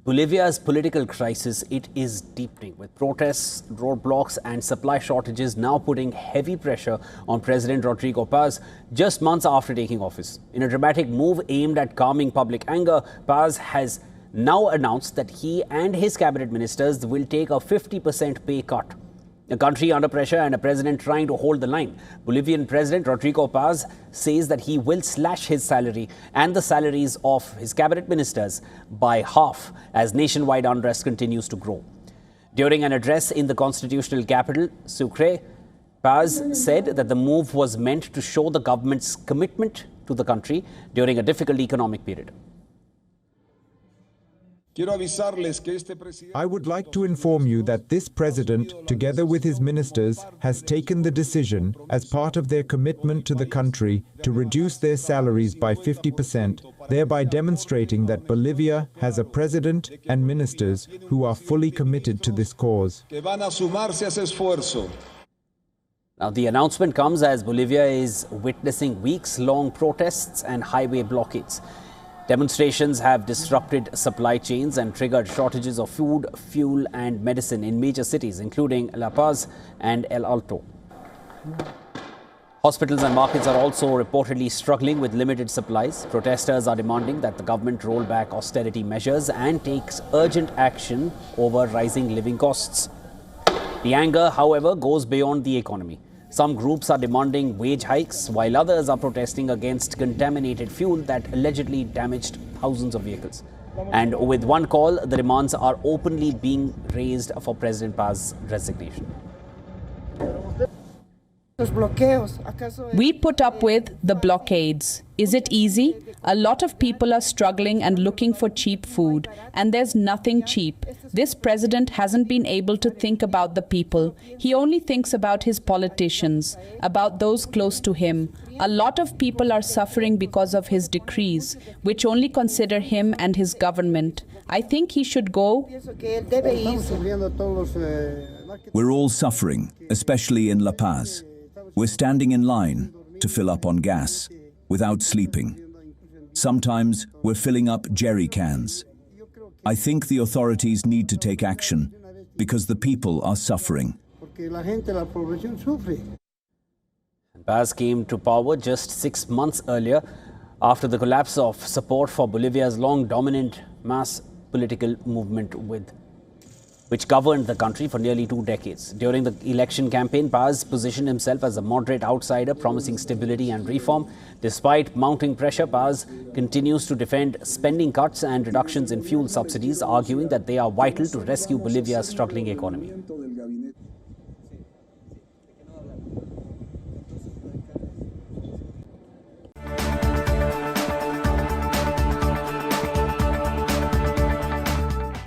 Bolivia's political crisis, it is deepening, with protests, roadblocks and supply shortages now putting heavy pressure on President Rodrigo Paz just months after taking office. In a dramatic move aimed at calming public anger, Paz has now announced that he and his cabinet ministers will take a 50% pay cut. A country under pressure and a president trying to hold the line. Bolivian President Rodrigo Paz says that he will slash his salary and the salaries of his cabinet ministers by half as nationwide unrest continues to grow. During an address in the constitutional capital, Sucre, Paz said that the move was meant to show the government's commitment to the country during a difficult economic period. I would like to inform you that this president, together with his ministers, has taken the decision, as part of their commitment to the country, to reduce their salaries by 50%, thereby demonstrating that Bolivia has a president and ministers who are fully committed to this cause. Now, the announcement comes as Bolivia is witnessing weeks-long protests and highway blockades. Demonstrations have disrupted supply chains and triggered shortages of food, fuel and medicine in major cities, including La Paz and El Alto. Hospitals and markets are also reportedly struggling with limited supplies. Protesters are demanding that the government roll back austerity measures and takes urgent action over rising living costs. The anger, however, goes beyond the economy. Some groups are demanding wage hikes, while others are protesting against contaminated fuel that allegedly damaged thousands of vehicles. And with one call, the demands are openly being raised for President Paz's resignation. We put up with the blockades. Is it easy? A lot of people are struggling and looking for cheap food, and there's nothing cheap. This president hasn't been able to think about the people. He only thinks about his politicians, about those close to him. A lot of people are suffering because of his decrees, which only consider him and his government. I think he should go. We're all suffering, especially in La Paz. We're standing in line to fill up on gas, without sleeping. Sometimes we're filling up jerry cans. I think the authorities need to take action because the people are suffering. Paz came to power just 6 months earlier after the collapse of support for Bolivia's long dominant mass political movement which governed the country for nearly 2 decades. During the election campaign, Paz positioned himself as a moderate outsider, promising stability and reform. Despite mounting pressure, Paz continues to defend spending cuts and reductions in fuel subsidies, arguing that they are vital to rescue Bolivia's struggling economy.